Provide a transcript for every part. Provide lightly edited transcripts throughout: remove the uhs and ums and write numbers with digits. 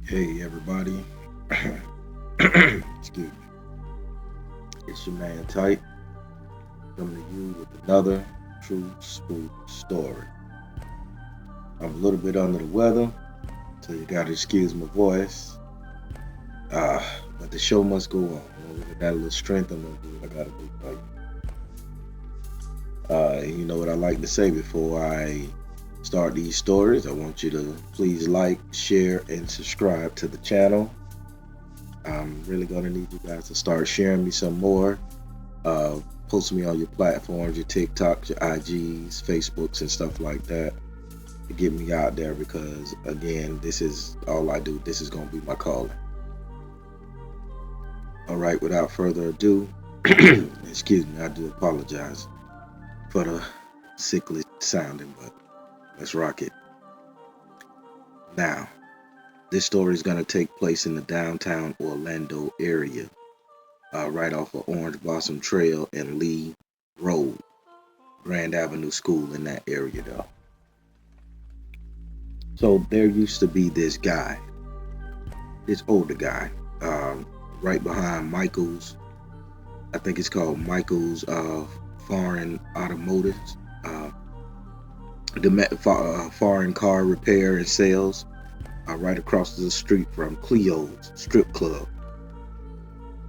Hey everybody, excuse me. It's your man Type coming to you with another true spook story. I'm a little bit under the weather, so you gotta excuse my voice. Uh, but the show must go on. I got a little strength. I'm gonna do what I gotta do for you. You know what I like to say before I start these stories. I want you to please like, share, and subscribe to the channel. I'm really gonna need you guys to start sharing me some more. Uh, Post me on your platforms, your TikToks, your IGs, Facebooks, and stuff like that to get me out there because, again, this is all I do. This is going to be my calling. All right, without further ado, excuse me, I do apologize for the sickly sounding, but let's rock it. Now, this story is going to take place in the downtown Orlando area, right off of Orange Blossom Trail and Lee Road. Grand Avenue School in that area, though. So there used to be this guy, this older guy, right behind Michael's. I think it's called Michael's Foreign Automotives, uh, foreign car repair and sales, right across the street from Cleo's strip club.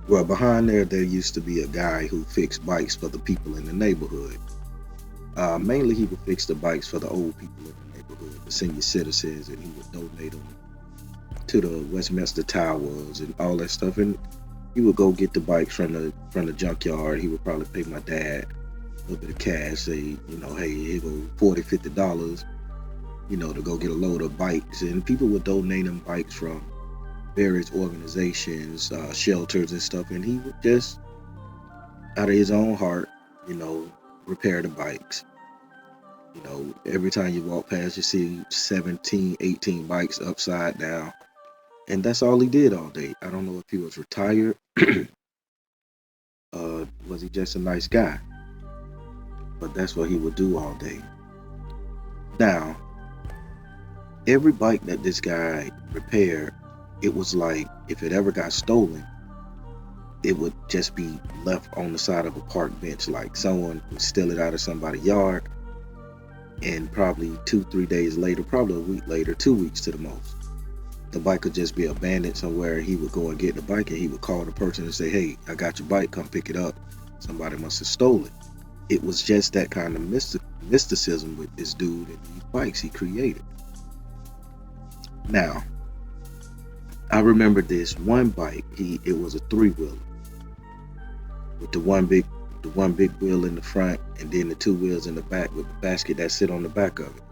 Well, behind there used to be a guy who fixed bikes for the people in the neighborhood. Mainly, he would fix the bikes for the old people in the neighborhood, the senior citizens, and he would donate them to the Westminster Towers and all that stuff. And he would go get the bikes from the junkyard. He would probably pay my dad a little bit of cash, say, hey, here go $40, $50, to go get a load of bikes. And people would donate them bikes from various organizations, shelters and stuff. And he would just, out of his own heart, repair the bikes. Every time you walk past, you see 17, 18 bikes upside down. And that's all he did all day. I don't know if he was retired. Was he just a nice guy? But that's what he would do all day. Now, every bike that this guy repaired, it was like if it ever got stolen, it would just be left on the side of a park bench. Like someone would steal it out of somebody's yard, and probably 2-3 days later, probably a week later, 2 weeks to the most, the bike would just be abandoned somewhere. He would go and get the bike, and he would call the person and say, hey, I got your bike, come pick it up. Somebody must have stolen it. It was just that kind of mysticism with this dude and these bikes he created. Now, I remember this one bike. It was a 3-wheeler with the one big wheel in the front, and then the 2 wheels in the back with the basket that sit on the back of it.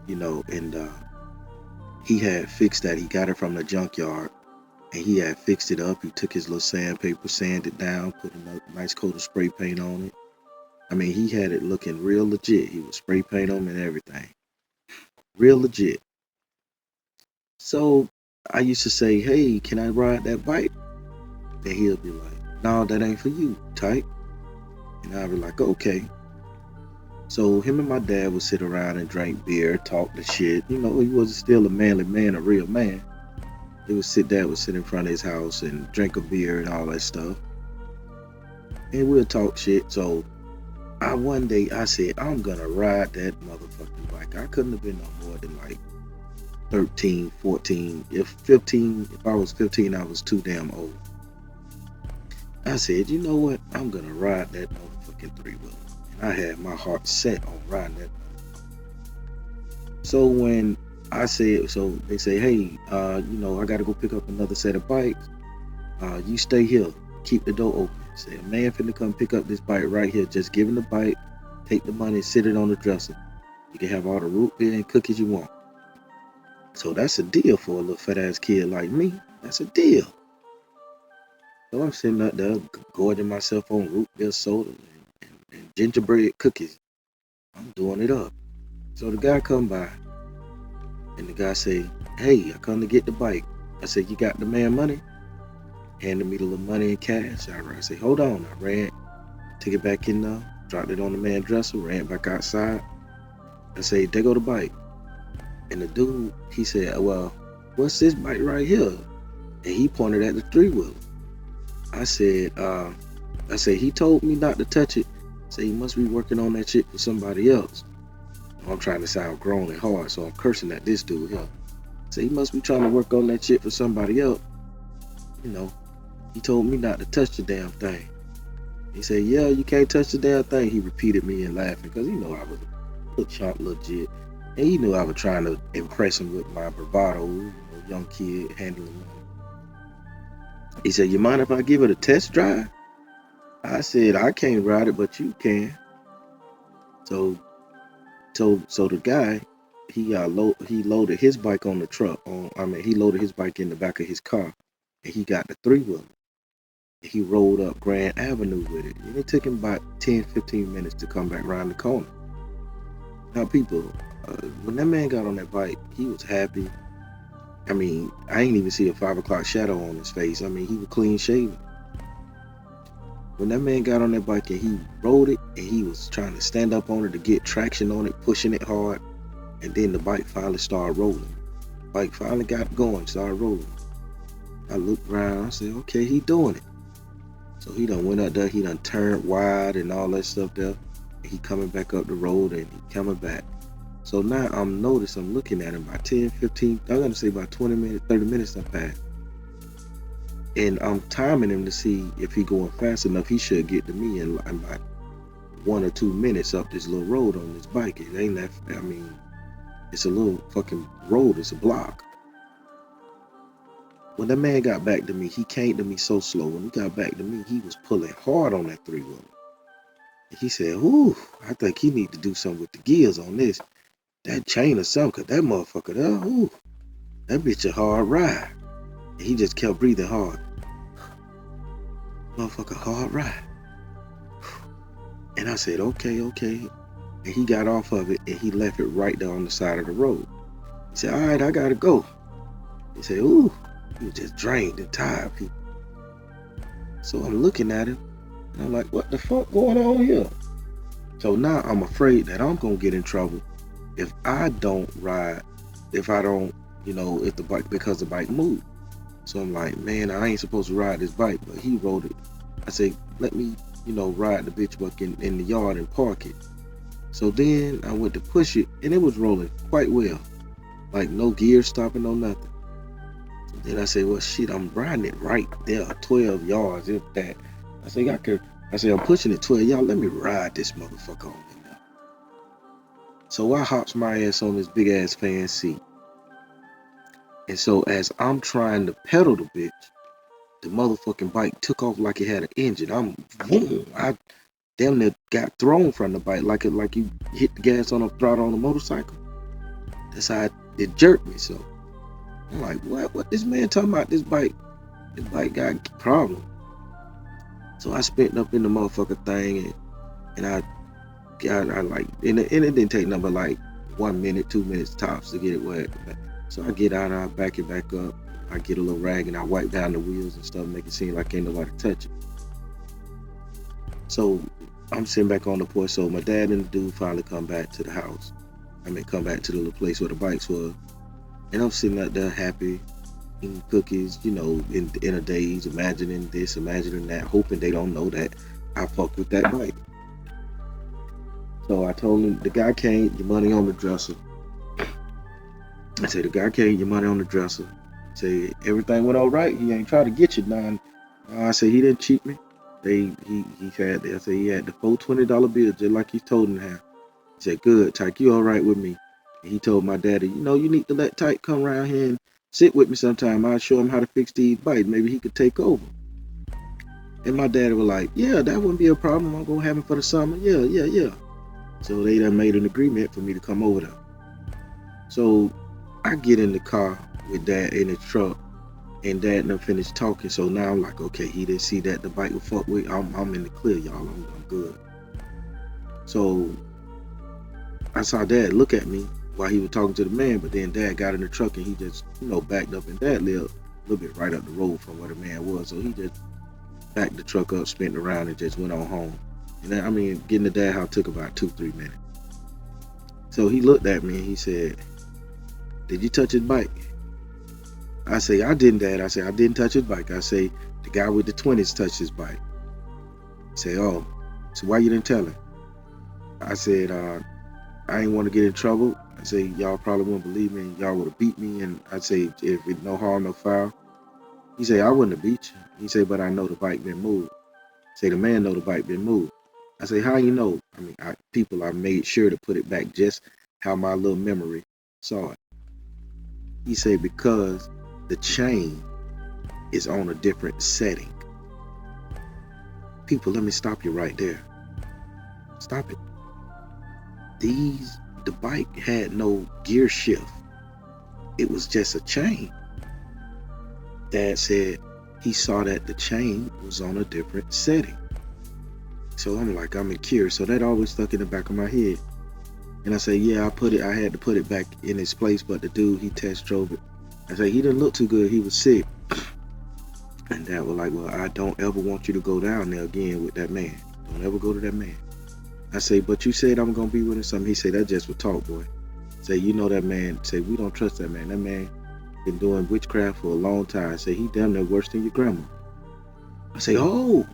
And he had fixed that. He got it from the junkyard, and he had fixed it up. He took his little sandpaper, sanded it down, put a nice coat of spray paint on it. I mean, he had it looking real legit. He would spray paint them and everything. Real legit. So I used to say, hey, can I ride that bike? Then he'll be like, no, that ain't for you, type. And I'll be like, okay. So him and my dad would sit around and drink beer, talk the shit. He was still a manly man, a real man. He would sit in front of his house and drink a beer and all that stuff. And we'll talk shit. So one day I said, I'm gonna ride that motherfucking bike. I couldn't have been no more than like 13, 14. If I was 15, I was too damn old. I said, you know what? I'm gonna ride that motherfucking 3-wheeler. And I had my heart set on riding that. So when they say, hey, I gotta go pick up another set of bikes. You stay here, keep the door open. Say, a man finna come pick up this bike right here. Just give him the bike, take the money, sit it on the dresser. You can have all the root beer and cookies you want. So that's a deal for a little fat ass kid like me. That's a deal. So I'm sitting up there gorging myself on root beer soda and gingerbread cookies. I'm doing it up. So the guy come by, and the guy say, hey, I come to get the bike. I said, you got the man money? Handed me the little money in cash. I say, hold on. I ran, took it back in there, dropped it on the man's dresser, ran back outside. I say, there go the bike. And the dude, he said, well, what's this bike right here? And he pointed at the 3-wheeler. I said, he told me not to touch it. Say he must be working on that shit for somebody else. I'm trying to sound grown and hard, so I'm cursing at this dude here. Say he must be trying to work on that shit for somebody else. You know, he told me not to touch the damn thing. He said, yeah, you can't touch the damn thing. He repeated me and laughing because he knew I was a little chump, legit. And he knew I was trying to impress him with my bravado, young kid handling money. He said, you mind if I give it a test drive? I said, I can't ride it, but you can. So the guy, he loaded his bike on the truck. He loaded his bike in the back of his car, and he got the 3-wheeler. He rolled up Grand Avenue with it. And it took him about 10-15 minutes to come back around the corner. Now, people, when that man got on that bike, he was happy. I mean, I ain't even see a 5 o'clock shadow on his face. I mean, he was clean shaven. When that man got on that bike and he rode it, and he was trying to stand up on it to get traction on it, pushing it hard, and then the bike finally started rolling. The bike finally got going, started rolling. I looked around, I said, okay, he doing it. So he done went up there, he done turned wide and all that stuff there. And he coming back up the road and he coming back. So now I'm looking at him by 10, 15, I'm gonna say about 20 minutes, 30 minutes have passed. And I'm timing him to see if he going fast enough, he should get to me in like 1 or 2 minutes up this little road on this bike. It ain't that, I mean, it's a little fucking road, it's a block. When that man got back to me, he came to me so slow. When he got back to me, he was pulling hard on that 3-wheeler. He said, ooh, I think he need to do something with the gears on this. That chain or something, cause that motherfucker there, ooh, that bitch a hard ride. And he just kept breathing hard. Motherfucker, hard ride. And I said, okay. And he got off of it and he left it right there on the side of the road. He said, all right, I gotta go. He said, ooh. He was just drained and tired, people. So I'm looking at him, and I'm like, what the fuck going on here? So now I'm afraid that I'm going to get in trouble if I don't ride, if the bike, because the bike moved. So I'm like, man, I ain't supposed to ride this bike, but he rode it. I said, let me, ride the bitch buck in the yard and park it. So then I went to push it, and it was rolling quite well. Like no gear stopping, no nothing. Then I said, well, shit, I'm riding it right there, 12 yards, if that. I said, I'm pushing it 12 yards. Let me ride this motherfucker on in there. So I hops my ass on this big ass fan seat. And so as I'm trying to pedal the bitch, the motherfucking bike took off like it had an engine. I damn near got thrown from the bike like you hit the gas on a throttle on a motorcycle. That's how it jerked me. So I'm like, what this man talking about? This bike got a problem. So I spent up in the motherfucker thing, and I like, and it didn't take nothing but like 1 minute, 2 minutes tops to get it wet. So I get out, I back it back up, I get a little rag and I wipe down the wheels and stuff, make it seem like ain't nobody touch it. So I'm sitting back on the porch. So my dad and the dude finally come back to the house. Come back to the little place where the bikes were. And I'm sitting out there happy, eating cookies, in a daze, imagining this, imagining that, hoping they don't know that I fucked with that bike. So I told him, the guy came, your money on the dresser. I said, the guy came, your money on the dresser. I said, everything went all right. He ain't trying to get you none. I said, he didn't cheat me. I said he had the $4 $20 bills just like he told him to have. He said, good, Tyke, you all right with me? And he told my daddy, you need to let Tyke come around here and sit with me sometime. I'll show him how to fix these bikes. Maybe he could take over. And my daddy was like, yeah, that wouldn't be a problem. I'm going to have him for the summer. Yeah. So they done made an agreement for me to come over there. So I get in the car with Dad in the truck, and Dad done finished talking. So now I'm like, okay, he didn't see that the bike was fucked with. I'm in the clear, y'all. I'm good. So I saw Dad look at me while he was talking to the man, but then Dad got in the truck and he just, backed up, and Dad lived a little bit right up the road from where the man was. So he just backed the truck up, spent around, and just went on home. And getting to Dad's house took about 2-3 minutes. So he looked at me and he said, did you touch his bike? I say, I didn't, Dad. I say, I didn't touch his bike. I say, the guy with the 20s touched his bike. He say, oh, so why you didn't tell him? I said, I ain't want to get in trouble. I say, y'all probably wouldn't believe me and y'all would have beat me. And I say, if it no harm, no foul. He say, I wouldn't have beat you. He say, but I know the bike been moved. Say, the man know the bike been moved. I say, how you know? I mean, I made sure to put it back just how my little memory saw it. He say, because the chain is on a different setting. People, let me stop you right there. Stop it. The bike had no gear shift. It was just a chain. Dad said he saw that the chain was on a different setting. So I'm like, I'm curious. So that always stuck in the back of my head. And I say, yeah, I had to put it back in its place, but the dude, he test drove it. I say, he didn't look too good. He was sick. And Dad was like, well, I don't ever want you to go down there again with that man. Don't ever go to that man. I say, but you said I'm going to be with him something. He said, that just would talk, boy. Say, you know that man. Say, we don't trust that man. That man been doing witchcraft for a long time. Say, he damn near worse than your grandma. I say, oh.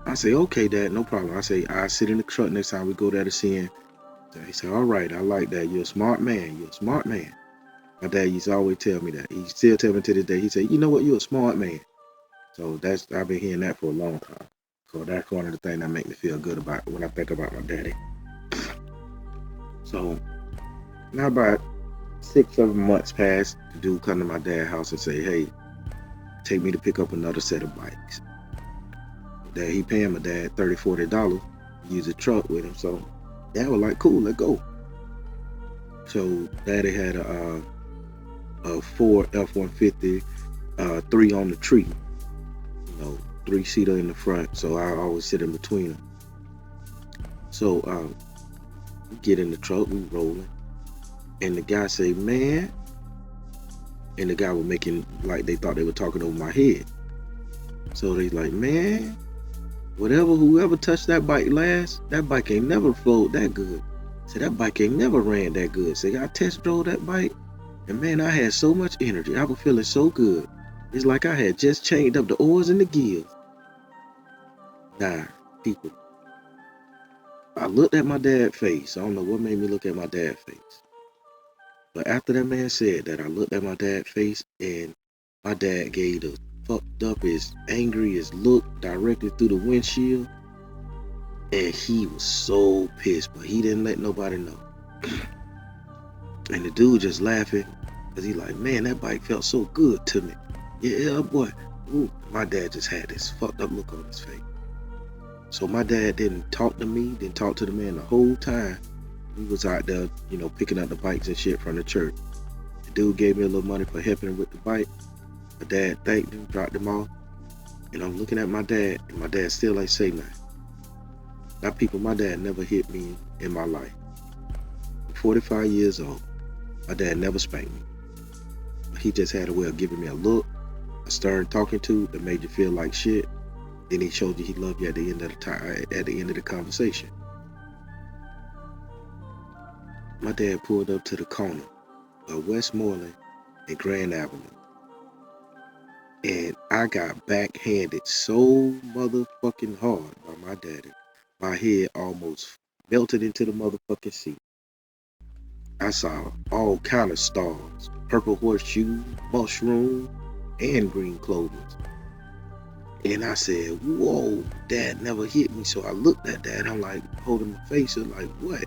I say, okay, Dad, no problem. I say, I sit in the truck next time we go there to see him. He said, all right, I like that. You're a smart man. You're a smart man. My dad used to always tell me that. He still tell me to this day. He said, you know what? You're a smart man. So I've been hearing that for a long time. So that's one of the things that make me feel good about when I think about my daddy. So now about 6-7 months passed, the dude come to my dad's house and say, hey, take me to pick up another set of bikes. Dad, he paying my dad $30-40 to use a truck with him. So Dad was like, cool, let's go. So Daddy had a Ford F-150, 3 on the tree, 3-seater in the front. So I always sit in between them. So we get in the truck, we rolling, and the guy say, man, and the guy was making like they thought they were talking over my head. So they like, man, whoever touched that bike last, that bike ain't never flowed that good. Say, that bike ain't never ran that good. Say, I test drove that bike, and man, I had so much energy. I was feeling so good. It's like I had just changed up the oars and the gears. Nah, people. I looked at my dad's face. I don't know what made me look at my dad's face. But after that man said that, I looked at my dad's face, and my dad gave the fucked up, as angry as look directly through the windshield. And he was so pissed, but he didn't let nobody know. And the dude just laughing, because he like, man, that bike felt so good to me. Yeah, boy. Ooh, my dad just had this fucked up look on his face. So my dad didn't talk to me, didn't talk to the man the whole time. We was out there, picking up the bikes and shit from the church. The dude gave me a little money for helping him with the bike. My dad thanked him, dropped him off. And I'm looking at my dad, and my dad still ain't say nothing. Now, people, my dad never hit me in my life. I'm 45 years old. My dad never spanked me. He just had a way of giving me a look, a stern talking to that made you feel like shit. Then he showed you he loved you at the end of the time, at the end of the conversation. My dad pulled up to the corner of Westmoreland and Grand Avenue. And I got backhanded so motherfucking hard by my daddy. My head almost melted into the motherfucking seat. I saw all kind of stars, purple horseshoes, mushroom, and green clovers. And I said, whoa, Dad never hit me. So I looked at Dad, I'm like, holding my face, and like, what?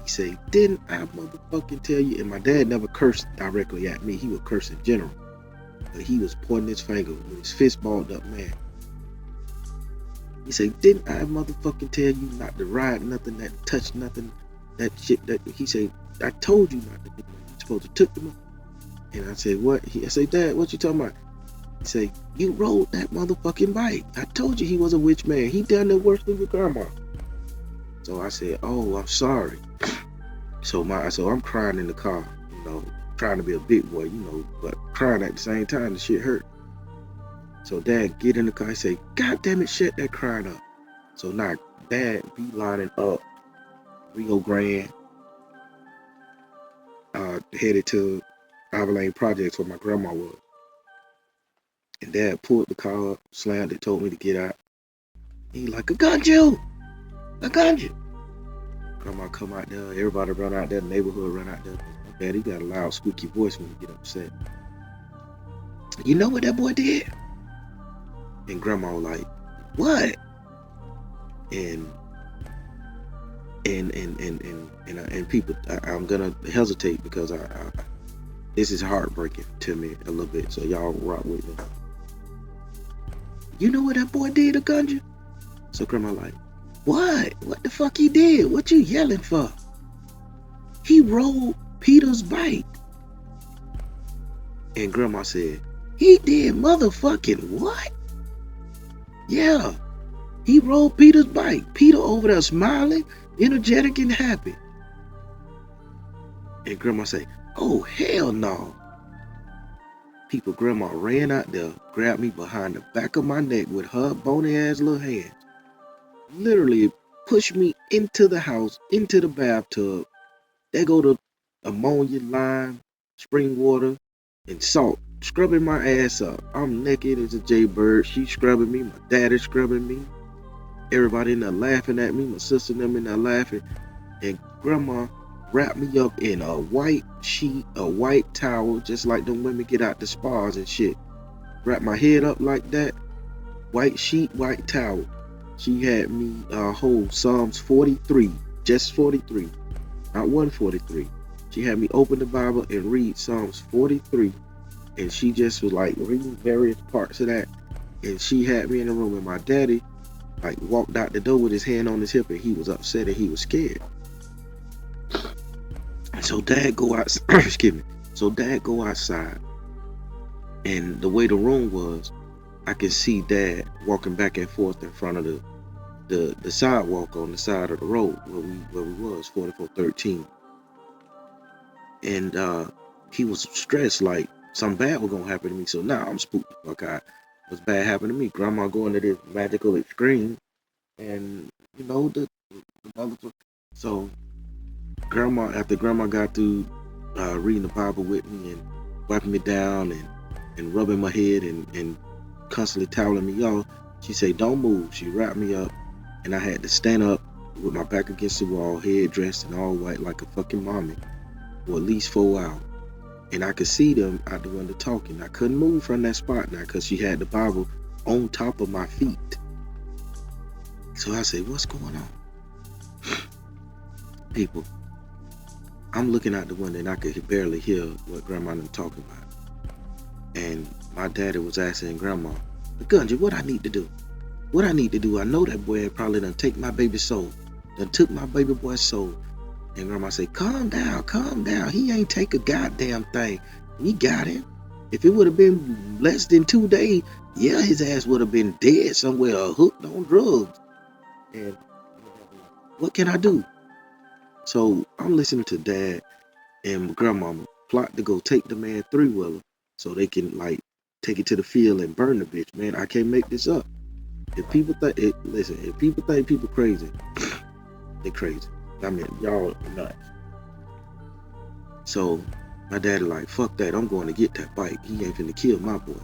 He said, didn't I motherfucking tell you? And my dad never cursed directly at me. He would curse in general. But he was pointing his finger with his fist balled up, man. He said, didn't I motherfucking tell you not to ride nothing, not to touch nothing, that shit, that he said, I told you not to do that. You're supposed to took them up. And I said, what? I said, Dad, what you talking about? He said, you rode that motherfucking bike. I told you he was a witch man. He down there worse than your grandma. So I said, oh, I'm sorry. So I'm crying in the car, trying to be a big boy, but crying at the same time, the shit hurt. So Dad get in the car, he say, God damn it, shut that crying up. So now Dad be lining up Rio Grande, headed to Ivor Lane Projects where my grandma was. And Dad pulled the car up, slammed it, told me to get out. He like, I got you. I got you. Grandma come out there. Everybody run out there. The neighborhood run out there. My daddy got a loud, squeaky voice when he get upset. You know what that boy did? And Grandma was like, what? And people, I'm gonna hesitate because this is heartbreaking to me a little bit. So y'all rock with me. You know what that boy did to Gunja? So Grandma like, what? What the fuck he did? What you yelling for? He rode Peter's bike. And Grandma said, he did motherfucking what? Yeah, he rode Peter's bike. Peter over there smiling, energetic and happy. And Grandma said, oh, hell no. People, Grandma ran out there, grabbed me behind the back of my neck with her bony ass little hands. Literally pushed me into the house, into the bathtub. There go the ammonia, lime, spring water, and salt, scrubbing my ass up. I'm naked as a jaybird. She scrubbing me. My daddy scrubbing me. Everybody in there laughing at me. My sister and them in there laughing. And Grandma wrapped me up in a white sheet, a white towel, just like them women get out the spas and shit. Wrapped my head up like that. White sheet, white towel. She had me hold Psalms 43, just 43, not 143. She had me open the Bible and read Psalms 43, and she just was like reading various parts of that. And she had me in the room, and my daddy like walked out the door with his hand on his hip, and he was upset and he was scared. And so Dad go out, excuse me. So Dad go outside, and the way the room was, I could see Dad walking back and forth in front of the sidewalk on the side of the road where we was 4413. And he was stressed like something bad was gonna happen to me. So now I'm spooked the fuck out. What's bad happened to me? Grandma going to this magical extreme, and you know the so Grandma, after Grandma got through reading the Bible with me and wiping me down and rubbing my head and constantly toweling me off, she said, don't move. She wrapped me up, and I had to stand up with my back against the wall, head dressed in all white like a fucking mommy for at least 4 hours. And I could see them out the window talking. I couldn't move from that spot now because she had the Bible on top of my feet. So I said, what's going on? People, I'm looking out the window and I could barely hear what Grandma and them talking about. And my daddy was asking Grandma, Gunja, what I need to do? What I need to do? I know that boy probably done take my baby's soul. Done took my baby boy's soul. And Grandma said, calm down, calm down. He ain't take a goddamn thing. We got him. If it would have been less than 2 days, yeah, his ass would have been dead somewhere or hooked on drugs. And what can I do? So I'm listening to Dad and Grandmama plot to go take the man 3-wheeler so they can like take it to the field and burn the bitch. Man, I can't make this up. If people think it, listen, if people think people crazy, they crazy. I mean, y'all nuts. So my daddy like, fuck that, I'm going to get that bike. He ain't finna kill my boy.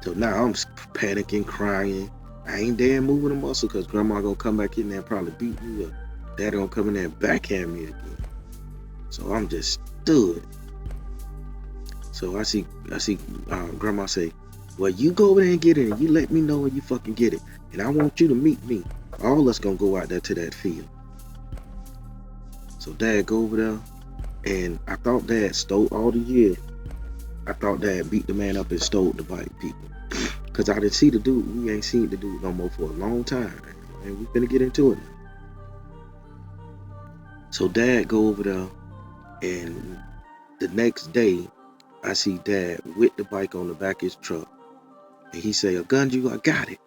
So now I'm panicking, crying. I ain't damn moving a muscle because Grandma gonna come back in there and probably beat me up. Daddy gonna come in there and backhand me again. So I'm just stood. So I see Grandma say, well, you go over there and get it, and you let me know when you fucking get it. And I want you to meet me. All of us gonna go out there to that field. So Dad go over there, and I thought Dad stole all the years. I thought Dad beat the man up and stole the bike, people. Because I didn't see the dude. We ain't seen the dude no more for a long time. And we finna get into it now. So Dad go over there, and the next day, I see Dad with the bike on the back of his truck. And he say, Gunja, I got it.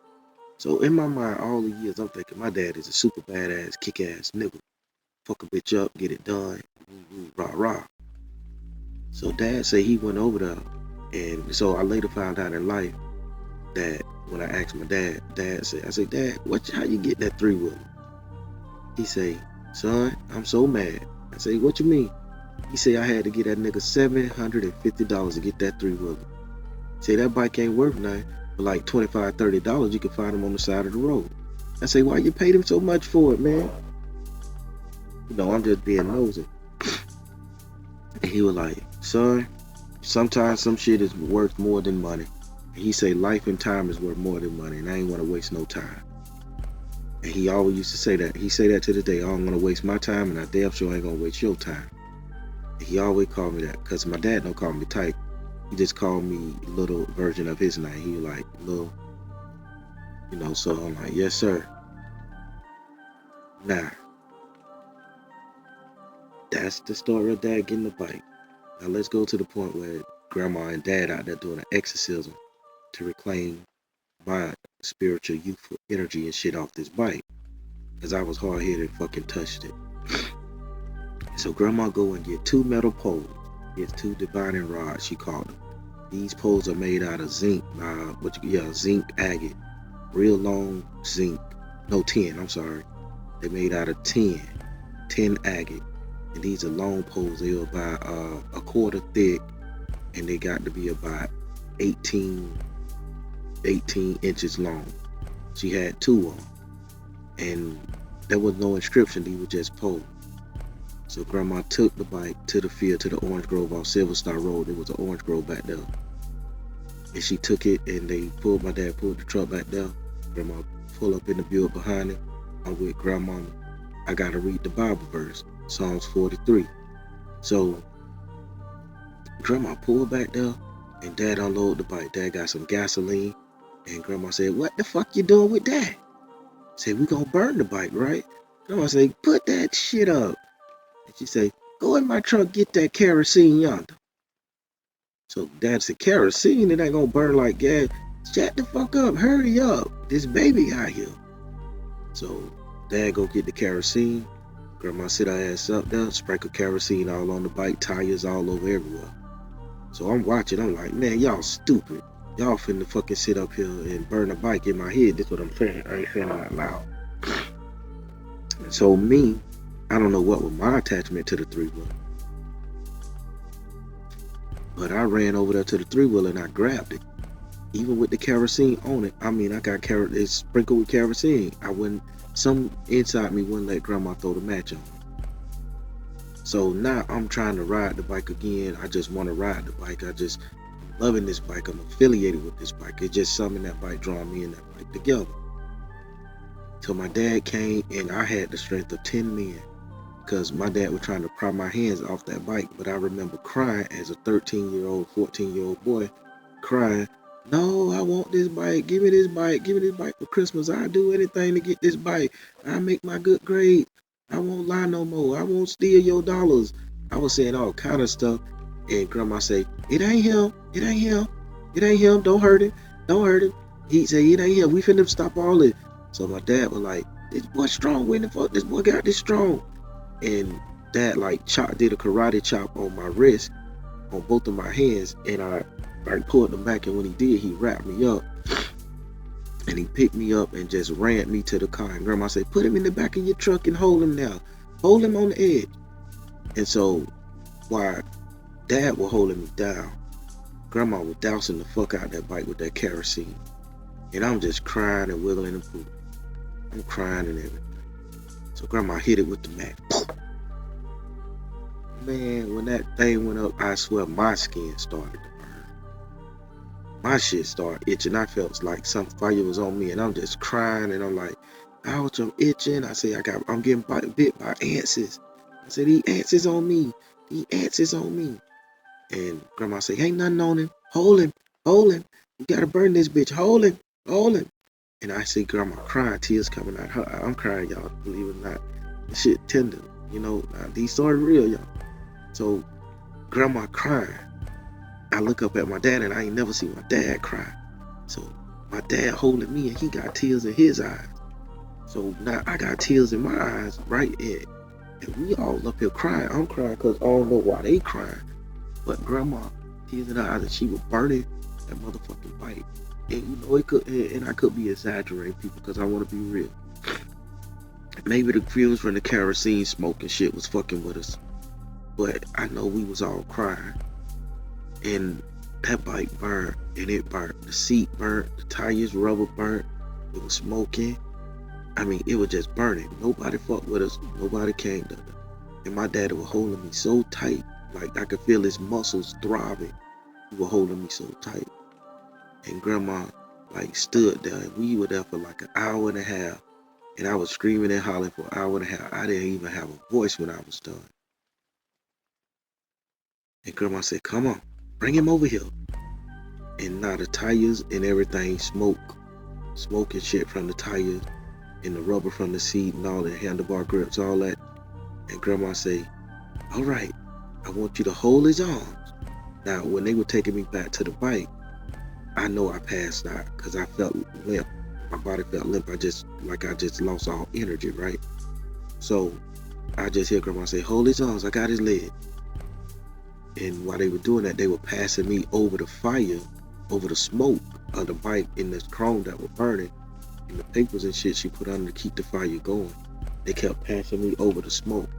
So in my mind, all the years, I'm thinking my dad is a super badass, kick-ass nigga. Fuck a bitch up, get it done, rah, rah. So Dad say he went over there. And so I later found out in life that when I asked my dad, I said, Dad, how you get that 3-wheeler? He say, son, I'm so mad. I say, what you mean? He say I had to get that nigga $750 to get that 3-wheeler. Say that bike ain't worth nothing. For like $25, $30, you can find them on the side of the road. I say, why you paid him so much for it, man? I'm just being nosy. And he was like, son, sometimes some shit is worth more than money. And he say life and time is worth more than money, and I ain't want to waste no time. And he always used to say that. He say that to this day. I don't want to waste my time, and I damn sure ain't gonna waste your time. And he always called me that, because my dad don't call me Tyke. He just called me little version of his name. He was like, little, so I'm like, yes, sir. Now, that's the story of dad getting the bike. Now let's go to the point where grandma and dad out there doing an exorcism to reclaim my spiritual youthful energy and shit off this bike. Because I was hard-headed and fucking touched it. So grandma go and get 2 metal poles. It's 2 divining rods, she called them. These poles are made out of zinc, zinc agate. Real long zinc. No, tin, I'm sorry. They're made out of tin agate. And these are long poles. They were about a quarter thick, and they got to be about 18 inches long. She had 2 on, and there was no inscription. These were just poles. So grandma took the bike to the field, to the orange grove on Silver Star Road. There was an orange grove back there, and she took it, and my dad pulled the truck back there. Grandma pulled up in the Buick behind it. I'm with grandma. I gotta read the Bible verse, Psalms 43. So grandma pulled back there, and dad unloaded the bike. Dad got some gasoline, and grandma said, "What the fuck you doing with that?" Said, "We gonna burn the bike, right?" Grandma said, "Put that shit up." And she said, "Go in my truck, get that kerosene yonder." So dad said, "Kerosene? It ain't gonna burn like gas." "Shut the fuck up, hurry up. This baby out here." So dad go get the kerosene. Grandma sit her ass up there, sprinkle kerosene all on the bike, tires all over everywhere. So I'm watching, I'm like, man, y'all stupid. Y'all finna fucking sit up here and burn a bike. In my head, that's what I'm saying. I ain't saying it out loud. So me, I don't know what was my attachment to the 3-wheeler. But I ran over there to the 3-wheeler and I grabbed it. Even with the kerosene on it. I mean, I got it's sprinkled with kerosene. Some inside me wouldn't let grandma throw the match on. So now I'm trying to ride the bike again. I just want to ride the bike. I'm loving this bike. I'm affiliated with this bike. It's just something that bike drawing me and that bike together. So my dad came, and I had the strength of 10 men, because my dad was trying to pry my hands off that bike. But I remember crying as a 13-year-old, 14-year-old boy, crying, "No, I want this bike. Give me this bike. Give me this bike for Christmas. I'll do anything to get this bike. I'll make my good grade. I won't lie no more. I won't steal your dollars." I was saying all kind of stuff. And grandma say, "It ain't him. It ain't him. It ain't him. Don't hurt him. Don't hurt him." He say, "It ain't him. We finna stop all this." So my dad was like, "This boy strong. When the fuck this boy got this strong?" And dad did a karate chop on my wrist, on both of my hands, and I pulled him back, and when he did, he wrapped me up, and he picked me up and just ran me to the car. And grandma said, "Put him in the back of your truck and hold him now. Hold him on the edge." And so while dad was holding me down, grandma was dousing the fuck out of that bike with that kerosene. And I'm just crying and wiggling and pooping. I'm crying and everything. So grandma hit it with the match. Man, when that thing went up, I swear my skin started to burn. My shit started itching. I felt like some fire was on me, and I'm just crying, and I'm like, "Ouch, I'm itching." I say, I'm getting bit by ants. I said, "These ants is on me. These ants is on me." And grandma said, "Ain't nothing on him. Hold him. Hold him. You gotta burn this bitch. Hold him. Hold him." And I see grandma crying, tears coming out her. I'm crying, y'all. Believe it or not. This shit tender. These stories real, y'all. So grandma crying. I look up at my dad, and I ain't never seen my dad cry. So my dad holding me, and he got tears in his eyes. So now I got tears in my eyes, right? And we all up here crying. I'm crying because I don't know why they crying. But grandma, tears in her eyes, and she was burning that motherfucking bike. And it could, and I could be exaggerating, people, because I want to be real. Maybe the fumes from the kerosene smoke and shit was fucking with us. But I know we was all crying. And That bike burned, and it burnt. The seat burnt, the tires, rubber burnt. It was smoking. I mean, it was just burning. Nobody fucked with us. Nobody came to us. And my daddy was holding me so tight, like I could feel his muscles throbbing. He was holding me so tight. And grandma like stood there, and we were there for like an hour and a half. And I was screaming and hollering for an hour and a half. I didn't even have a voice when I was done. And grandma said, "Come on, bring him over here." And now the tires and everything smoking shit from the tires and the rubber from the seat and all the handlebar grips, all that. And grandma say, "All right, I want you to hold his arms." Now, when they were taking me back to the bike, I know I passed out because I felt limp. My body felt limp. I just lost all energy, right? So I just hear grandma say, "Hold his arms, I got his leg." And while they were doing that, they were passing me over the fire, over the smoke of the bike in this chrome that was burning, and the papers and shit she put on to keep the fire going. They kept passing me over the smoke.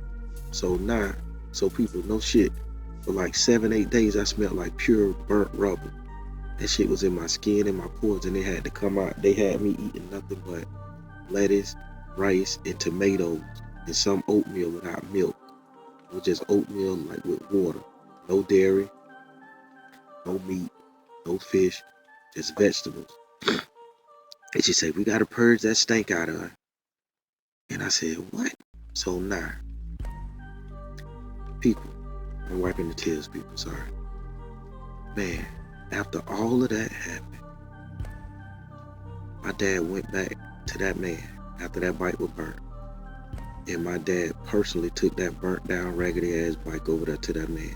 So people, no shit. For like 7-8 days, I smelled like pure burnt rubber. That shit was in my skin and my pores, and they had to come out. They had me eating nothing but lettuce, rice, and tomatoes, and some oatmeal without milk. It was just oatmeal like with water. No dairy, no meat, no fish, just vegetables. And she said, "We gotta purge that stank out of her." And I said, "What?" So now, people, I'm wiping the tears, people, sorry. Man, after all of that happened, my dad went back to that man after that bike was burnt. And my dad personally took that burnt down raggedy ass bike over there to that man.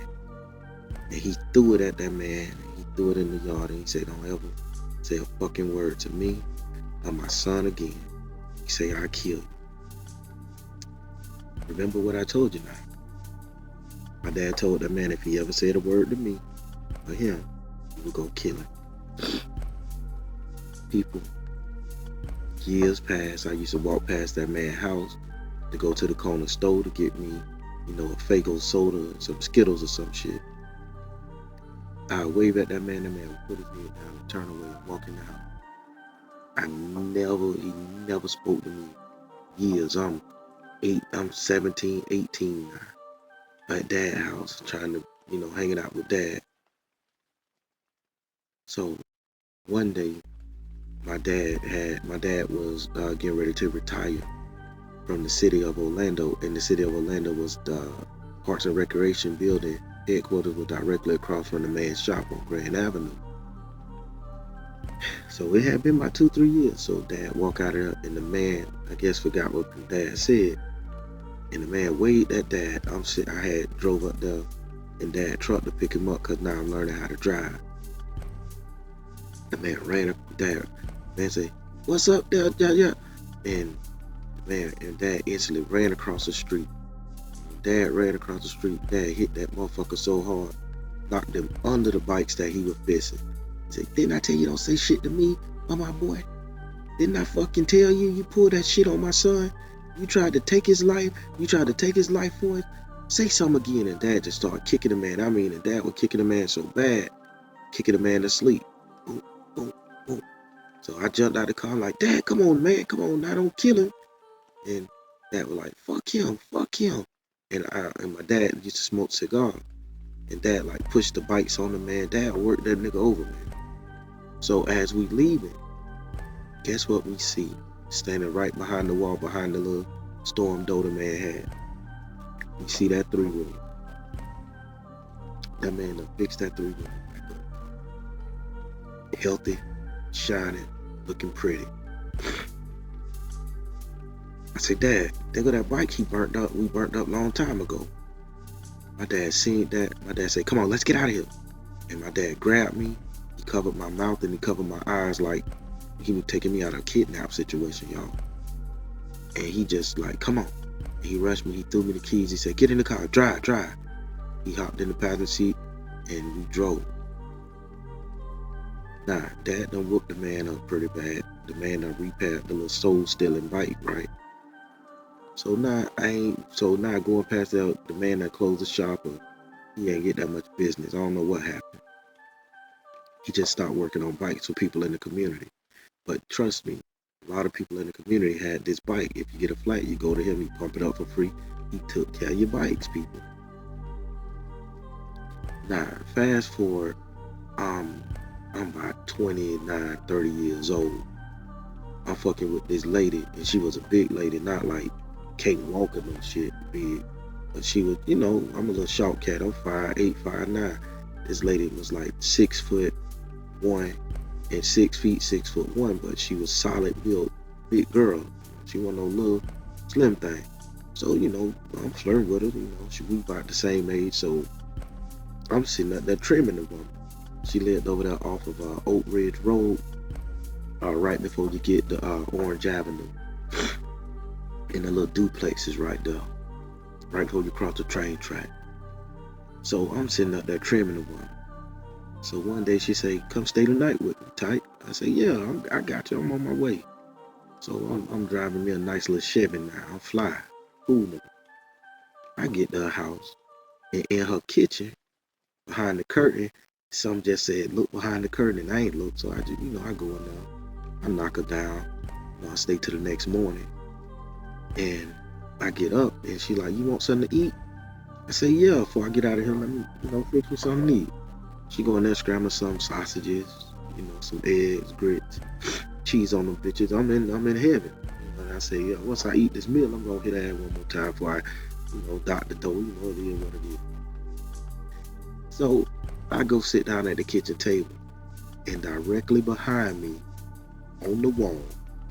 And he threw it at that man. He threw it in the yard, and he said, "Don't ever say a fucking word to me or my son again." He said, "I'll kill you." Remember what I told you now. My dad told that man if he ever said a word to me or him, he would go kill him. People, years passed. I used to walk past that man's house to go to the corner store to get me, a Fago soda, some Skittles or some shit. I would wave at that man would put his head down and turn away and walk in the house. He never spoke to me. Years. I'm 17, 18 now. At dad's house, trying to, hanging out with dad. So one day, my dad was getting ready to retire from the city of Orlando, and the city of Orlando was the Parks and Recreation building. Headquarters were directly across from the man's shop on Grand Avenue. So it had been about 2-3 years. So dad walked out of there, and the man, I guess, forgot what dad said. And the man waved at dad. I had drove up there in dad's truck to pick him up because now I'm learning how to drive. The man ran up, dad said, "What's up there, yeah?" And dad instantly ran across the street. Dad ran across the street. Dad hit that motherfucker so hard, knocked him under the bikes that he was fixing. He said, "Didn't I tell you don't say shit to me or my boy? Didn't I fucking tell you you pulled that shit on my son? You tried to take his life. You tried to take his life for it. Say something again." And dad just started kicking the man. And dad was kicking the man so bad, kicking the man to sleep. Boom, boom, boom. So I jumped out of the car like, "Dad, come on, man, come on, now don't kill him." And dad was like, fuck him. And my dad used to smoke cigars. And dad like pushed the bikes on the man. Dad worked that nigga over, man. So as we leaving, guess what we see? Standing right behind the wall, behind the little storm door the man had. We see that 3-wheel. That man done fixed that 3-wheel back up. Healthy, shining, looking pretty. I said, "Dad, there go that bike we burnt up long time ago." My dad seen that. My dad said, "Come on, let's get out of here." And my dad grabbed me. He covered my mouth and he covered my eyes like he was taking me out of a kidnap situation, y'all. And he just like, "Come on." And he rushed me. He threw me the keys. He said, "Get in the car. Drive." He hopped in the passenger seat and we drove. Now, dad done whooped the man up pretty bad. The man done repaired the little soul-stealing bike, right? So now going past the man that closed the shop, he ain't get that much business. I don't know what happened. He just stopped working on bikes for people in the community. But trust me, a lot of people in the community had this bike. If you get a flat, you go to him, he pump it up for free. He took care of your bikes, people. Now, fast forward, I'm about 29, 30 years old. I'm fucking with this lady, and she was a big lady, not like can't walk or no shit big. But she was, I'm a little short cat. I'm 5'8", 5'9". This lady was like 6'1" and 6 feet, 6'1", but she was solid built, big girl. She wasn't no little slim thing. So, I'm flirting with her, we about the same age, so I'm sitting up there trimming the woman. She lived over there off of Oak Ridge Road, right before you get the Orange Avenue. And the little duplex is right there, right before you cross the train track. So I'm sitting up there trimming the woman. So one day she say, "Come stay the night with me, tight." I say, "Yeah, I got you. I'm on my way." So I'm driving me a nice little Chevy now. I'm fly, cool nigga. I get to her house, and in her kitchen, behind the curtain, some just said, "Look behind the curtain," and I ain't looked. So I just, I go in there, I knock her down, I stay till the next morning, and I get up, and she like, "You want something to eat?" I say, "Yeah." Before I get out of here, let me, fix me something to eat. She go in there, scramble some sausages, some eggs, grits, cheese on them bitches. I'm in heaven. And I say, yeah, once I eat this meal, I'm gonna hit ass one more time before I, dot the door. It is what it is. So I go sit down at the kitchen table, and directly behind me, on the wall,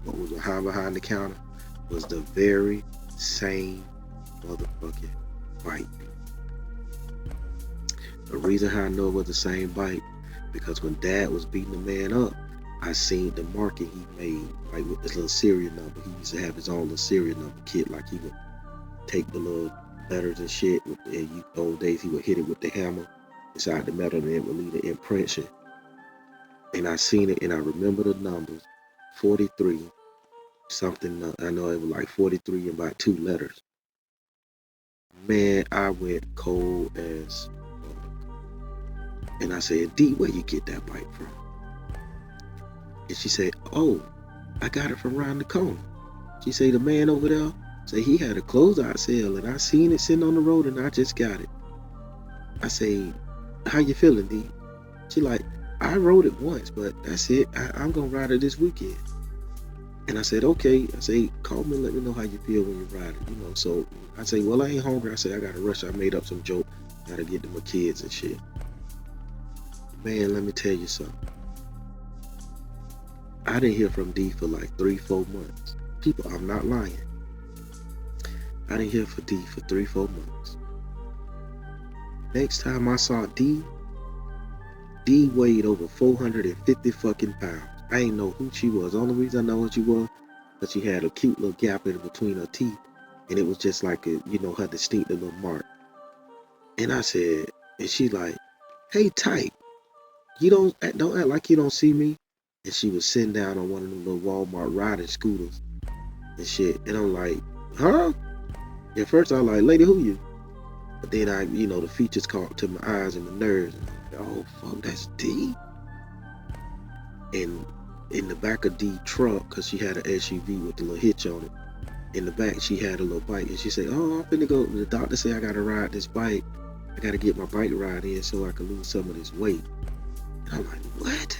what was behind the counter, was the very same motherfucking bike. The reason how I know it was the same bike, because when Dad was beating the man up, I seen the marking he made, like with this little serial number. He used to have his own little serial number kit, like he would take the little letters and shit. In old days, he would hit it with the hammer inside the metal, and it would leave the impression. And I seen it, and I remember the numbers, 43, something. I know it was like 43 and about 2 letters. Man, I went cold as fuck. And I said, "D, where you get that bike from?" And she said, "Oh, I got it from around the corner." She said, "The man over there said he had a closeout sale, and I seen it sitting on the road, and I just got it." I say, "How you feeling, D?" She like, "I rode it once, but that's it. I'm gonna ride it this weekend." And I said, "Okay." I say, "Call me and let me know how you feel when you ride it." So I say, "Well, I ain't hungry." I say, "I gotta rush. I made up some joke. Gotta get to my kids and shit." Man, let me tell you something. I didn't hear from D for like 3-4 months. People, I'm not lying. I didn't hear from D for 3-4 months. Next time I saw D weighed over 450 fucking pounds. I ain't know who she was. The only reason I know who she was, because she had a cute little gap in between her teeth, and it was just like her distinctive little mark. And I said, and she like, "Hey, Type, you don't act like you don't see me." And she was sitting down on one of them little Walmart riding scooters and shit. And I'm like, "Huh?" At first I was like, "Lady, who you?" But then the features caught to my eyes and my nerves. And I'm like, "Oh, fuck, that's D?" And in the back of D truck, because she had an SUV with the little hitch on it, in the back she had a little bike. And she said, "Oh, I'm finna go. The doctor said I gotta ride this bike. I gotta get my bike ride in so I can lose some of this weight." And I'm like, "What?"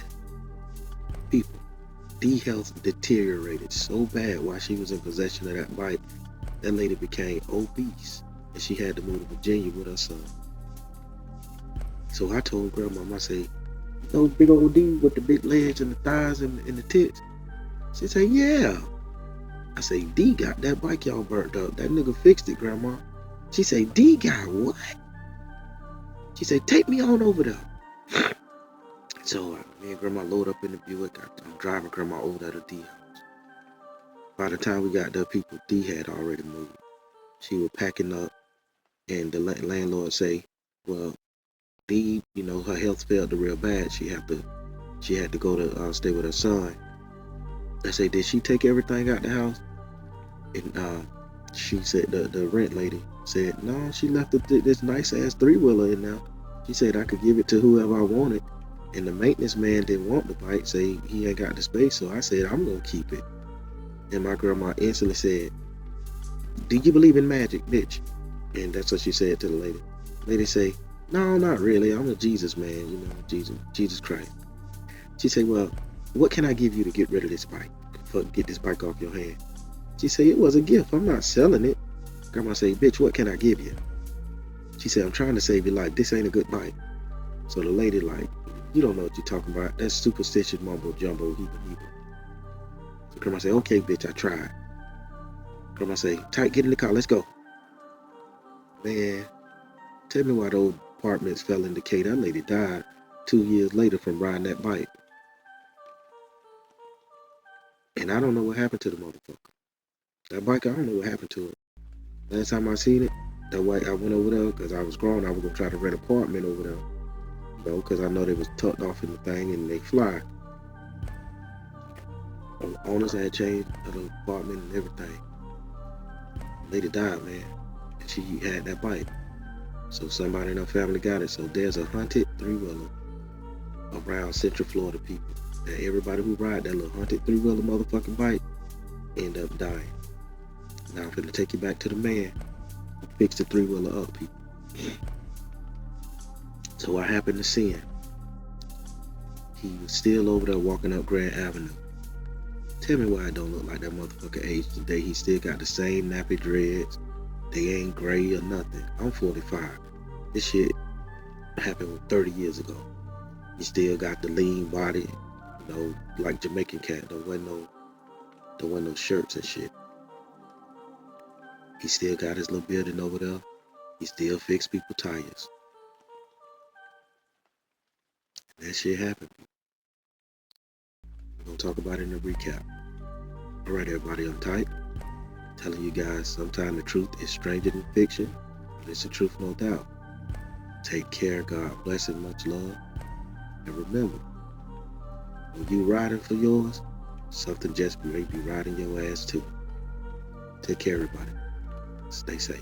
People, D health deteriorated so bad while she was in possession of that bike. That lady became obese, and she had to move to Virginia with her son. So I told Grandma, I say, "Those big old D with the big legs and the thighs and the tits?" She said, "Yeah." I say, "D got that bike y'all burnt up. That nigga fixed it, Grandma." She say, "D got what?" She said, "Take me on over there." So me and Grandma load up in the Buick. I'm driving Grandma over to the D house. By the time we got there, people, D had already moved. She was packing up, and the landlord say, "Well, D, her health failed real bad. She had to go to stay with her son." I say, "Did she take everything out the house?" And she said, the rent lady said, "No, she left this nice ass 3-wheeler in there. She said I could give it to whoever I wanted." And the maintenance man didn't want the bike, say he ain't got the space, so I said, I'm gonna keep it. And my grandma instantly said, do you believe in magic, bitch? And that's what she said to the lady. Lady say, no, not really. I'm a Jesus man, you know, Jesus Christ. She said, well, what can I give you to get rid of this bike? Get this bike off your hand. She said, it was a gift. I'm not selling it. Grandma say, bitch, what can I give you? She said, I'm trying to save your life. This ain't a good bike. So the lady like, you don't know what you're talking about. That's superstitious mumbo jumbo. So grandma say, okay, bitch, I tried. Grandma say, Tyke, get in the car. Let's go. Man, tell me why those apartments fell in decay. That lady died 2 years later from riding that bike. And I don't know what happened to the motherfucker. That bike, I don't know what happened to it. Last time I seen it, that white, I went over there because I was grown. I was going to try to rent an apartment over there. You know, because I know they was tucked off in the thing and they fly. The owners had changed the apartment and everything. The lady died, man. And she had that bike. So somebody in her family got it. So there's a haunted three-wheeler around Central Florida people. And everybody who ride that little haunted three-wheeler motherfucking bike end up dying. Now I'm finna take you back to the man who fixed the three-wheeler up, people. So I happened to see him. He was still over there walking up Grand Avenue. Tell me why I don't look like that motherfucker age today. He still got the same nappy dreads. They ain't gray or nothing. I'm 45. This shit happened 30 years ago. He still got the lean body, you know, like Jamaican cat. Don't wear no shirts and shit. He still got his little building over there. He still fix people tires. And that shit happened. We're gonna talk about it in a recap. Alright, everybody, I'm Tyke. Telling you guys, sometimes the truth is stranger than fiction, but it's the truth, no doubt. Take care, God bless and much love. And remember, when you riding for yours, something just may be riding your ass too. Take care, everybody. Stay safe.